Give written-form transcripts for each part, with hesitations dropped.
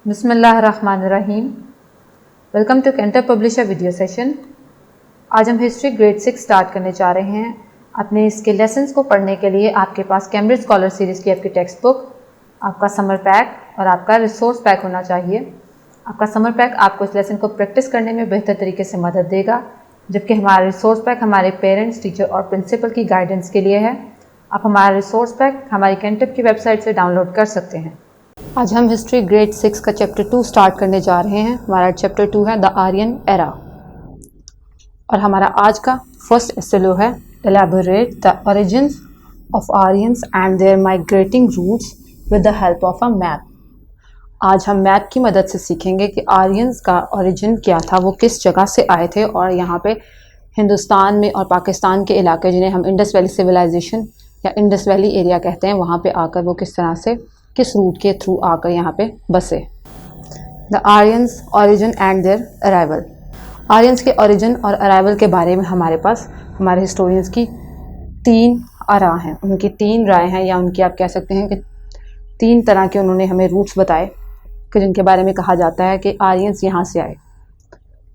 बिस्मिल्लाहिर्रहमानिर्रहीम। Welcome to cantor publisher video session. आज हम हिस्ट्री ग्रेड 6 स्टार्ट करने जा रहे हैं। अपने इसके लेसन्स को पढ़ने के लिए आपके पास कैम्ब्रिज स्कॉलर सीरीज़ की आपकी टेक्स्ट बुक, आपका समर पैक और आपका रिसोर्स पैक होना चाहिए। आपका समर पैक आपको इस लेसन को प्रैक्टिस करने में बेहतर तरीके से मदद देगा, जबकि हमारा रिसोर्स पैक हमारे पेरेंट्स, टीचर और प्रिंसिपल की गाइडेंस के लिए है। आप हमारा रिसोर्स पैक हमारी कैंटर की वेबसाइट से डाउनलोड कर सकते हैं। आज हम हिस्ट्री ग्रेड 6 का चैप्टर 2 स्टार्ट करने जा रहे हैं। हमारा चैप्टर 2 है द आर्यन एरा और हमारा आज का फर्स्ट एस्सेलो है elaborate the origins of Aryans and their migrating routes with the help of a map. आज हम मैप की मदद से सीखेंगे कि आर्यंस का ओरिजिन क्या था, वो किस जगह से आए थे और यहाँ पे हिंदुस्तान में और पाकिस्तान के इलाके जिन्हें हम इंडस वैली सिविलाइजेशन या इंडस वैली एरिया कहते हैं, वहाँ पे आकर वो किस तरह से, किस रूट के थ्रू आकर यहाँ पे बसे। The Aryans origin and there arrival. Aryans के ओरिजिन और अराइवल के बारे में हमारे पास हमारे हिस्टोरियंस की 3 आरा हैं, उनकी 3 राय हैं, या उनकी आप कह सकते हैं कि 3 तरह के उन्होंने हमें रूट्स बताए कि जिनके बारे में कहा जाता है कि आर्यंस यहाँ से आए।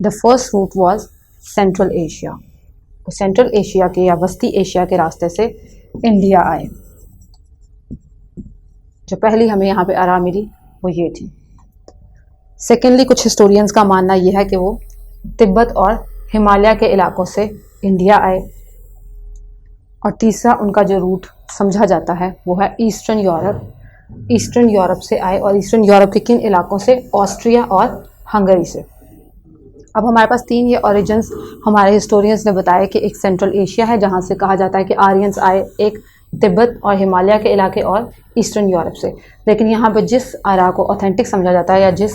The first route was central Asia. वो सेंट्रल एशिया के या वस्ती एशिया के रास्ते से इंडिया आए। जो पहली हमें यहाँ पे आरा मिली वो ये थी। सेकेंडली, कुछ हिस्टोरियंस का मानना यह है कि वो तिब्बत और हिमालय के इलाकों से इंडिया आए। और तीसरा उनका जो रूट समझा जाता है वो है ईस्टर्न यूरोप। ईस्टर्न यूरोप से आए और ईस्टर्न यूरोप के किन इलाकों से? ऑस्ट्रिया और हंगरी से। अब हमारे पास 3 ये ओरिजिन्स हमारे हिस्टोरियंस ने बताया कि एक सेंट्रल एशिया है जहाँ से कहा जाता है कि आर्यंस आए, एक तिब्बत और हिमालय के इलाके और ईस्टर्न यूरोप से। लेकिन यहाँ पर जिस आरा को ऑथेंटिक समझा जाता है या जिस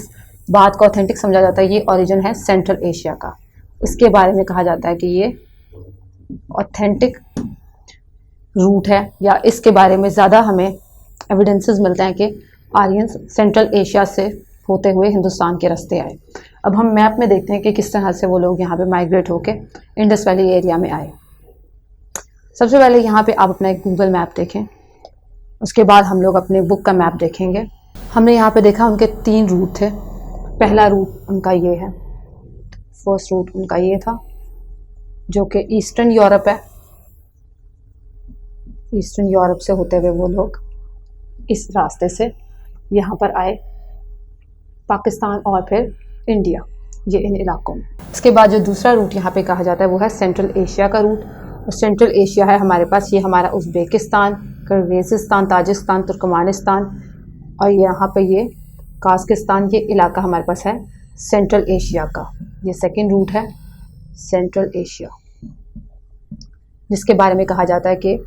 बात को ऑथेंटिक समझा जाता है, ये ओरिजिन है सेंट्रल एशिया का। इसके बारे में कहा जाता है कि ये ऑथेंटिक रूट है, या इसके बारे में ज़्यादा हमें एविडेंसेस मिलते हैं कि आर्यंस सेंट्रल एशिया से होते हुए हिंदुस्तान के रास्ते आए। अब हम मैप में देखते हैं कि किस तरह से वो लोग यहाँ पे माइग्रेट होके इंडस वैली एरिया में आए। सबसे पहले यहाँ पे आप अपना एक गूगल मैप देखें, उसके बाद हम लोग अपने बुक का मैप देखेंगे। हमने यहाँ पे देखा उनके 3 रूट थे। पहला रूट उनका ये है, फर्स्ट रूट उनका ये था जो कि ईस्टर्न यूरोप है। ईस्टर्न यूरोप से होते हुए वो लोग इस रास्ते से यहाँ पर आए, पाकिस्तान और फिर इंडिया, ये इन इलाकों में। इसके बाद जो दूसरा रूट यहाँ पे कहा जाता है वो है सेंट्रल एशिया का रूट। और सेंट्रल एशिया है हमारे पास, ये हमारा उज़्बेकिस्तान, किर्गिज़स्तान, ताजिकिस्तान, तुर्कमानिस्तान और यहाँ पे ये काज़किस्तान, ये इलाका हमारे पास है सेंट्रल एशिया का। ये सेकंड रूट है सेंट्रल एशिया, जिसके बारे में कहा जाता है कि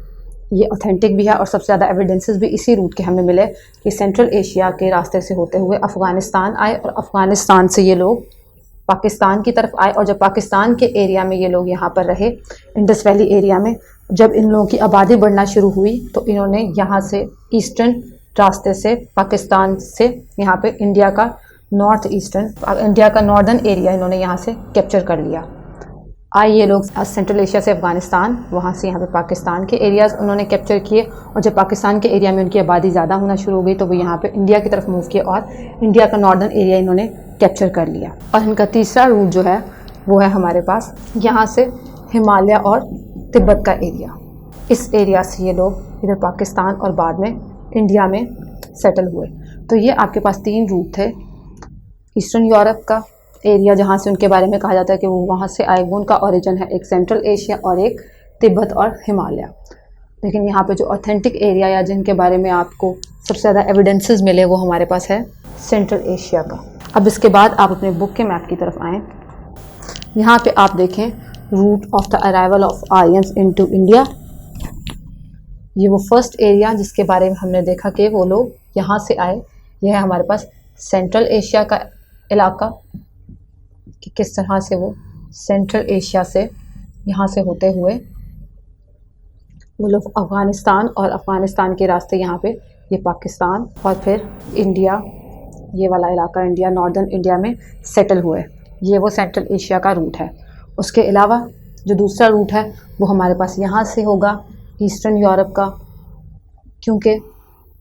ये ऑथेंटिक भी है और सबसे ज़्यादा एविडेंसेस भी इसी रूट के हमें मिले कि सेंट्रल एशिया के रास्ते से होते हुए अफ़गानिस्तान आए और अफ़गानिस्तान से ये लोग पाकिस्तान की तरफ आए। और जब पाकिस्तान के एरिया में ये लोग यहाँ पर रहे, इंडस वैली एरिया में, जब इन लोगों की आबादी बढ़ना शुरू हुई तो इन्होंने यहाँ से ईस्टर्न रास्ते से पाकिस्तान से यहाँ पे इंडिया का नॉर्थ ईस्टर्न, इंडिया का नॉर्दर्न एरिया इन्होंने यहाँ से कैप्चर कर लिया। आए ये लोग सेंट्रल एशिया से अफ़गानिस्तान, वहाँ से यहाँ पे पाकिस्तान के एरियाज़ उन्होंने कैप्चर किए। और जब पाकिस्तान के एरिया में उनकी आबादी ज़्यादा होना शुरू हो गई तो वो यहाँ पे इंडिया की तरफ मूव किए और इंडिया का नॉर्दर्न एरिया इन्होंने कैप्चर कर लिया। और इनका तीसरा रूट जो है वो है हमारे पास यहाँ से हिमालय और तिब्बत का एरिया। इस एरिया से ये लोग इधर पाकिस्तान और बाद में इंडिया में सेटल हुए। तो ये आपके पास 3 रूट थे। ईस्टर्न यूरोप का एरिया जहाँ से उनके बारे में कहा जाता है कि वो वहाँ से आए, वो उनका ओरिजिन है एक सेंट्रल एशिया और एक तिब्बत और हिमालय। लेकिन यहाँ पे जो ऑथेंटिक एरिया या जिनके बारे में आपको सबसे ज़्यादा एविडेंसेस मिले वो हमारे पास है सेंट्रल एशिया का। अब इसके बाद आप अपने बुक के मैप की तरफ आएँ। यहाँ पे आप देखें route of the arrival of Aryans into India. ये वो फर्स्ट एरिया जिसके बारे में हमने देखा कि वो लोग यहाँ से आए, यह है हमारे पास सेंट्रल एशिया का इलाका, कि किस तरह से वो सेंट्रल एशिया से यहाँ से होते हुए वो लोग अफ़गानिस्तान और अफ़गानिस्तान के रास्ते यहाँ पे ये पाकिस्तान और फिर इंडिया, ये वाला इलाका इंडिया, नॉर्दर्न इंडिया में सेटल हुए। ये वो सेंट्रल एशिया का रूट है। उसके अलावा जो दूसरा रूट है वो हमारे पास यहाँ से होगा ईस्टर्न यूरोप का, क्योंकि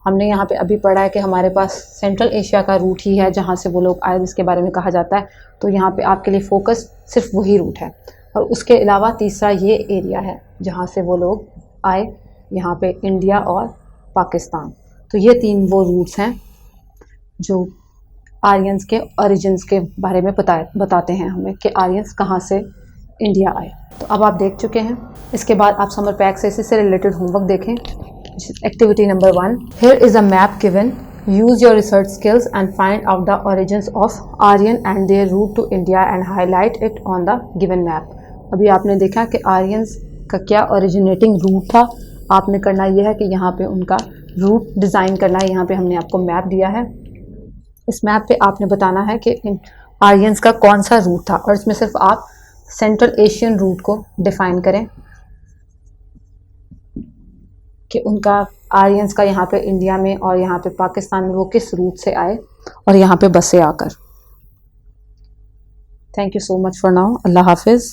हमने यहाँ पे अभी पढ़ा है कि हमारे पास सेंट्रल एशिया का रूट ही है जहाँ से वो लोग आए, जिसके बारे में कहा जाता है। तो यहाँ पे आपके लिए फोकस सिर्फ वही रूट है। और उसके अलावा तीसरा ये एरिया है जहाँ से वो लोग आए, यहाँ पे इंडिया और पाकिस्तान। तो ये 3 वो रूट्स हैं जो आर्यंस के ओरिजिन्स के बारे में बताते हैं हमें कि आर्यंस कहाँ से इंडिया आए। तो अब आप देख चुके हैं। इसके बाद आप समर पैक से इसी से रिलेटेड होमवर्क देखें। Activity number 1, here is a map given, use your research skills and find out the origins of Aryan and their route to India and highlight it on the given map. अभी आपने देखा कि Aryans का क्या originating root था। आपने करना यह है कि यहाँ पे उनका रूट डिज़ाइन करना है। यहाँ पे हमने आपको मैप दिया है। इस मैप पे आपने बताना है कि इन आर्यंस का कौन सा रूट था, और इसमें सिर्फ आप सेंट्रल एशियन रूट को डिफ़ाइन करें कि उनका आर्यंस का यहाँ पे इंडिया में और यहाँ पे पाकिस्तान में वो किस रूट से आए और यहाँ पे बसे आकर। Thank you so much for now. अल्लाह हाफिज़।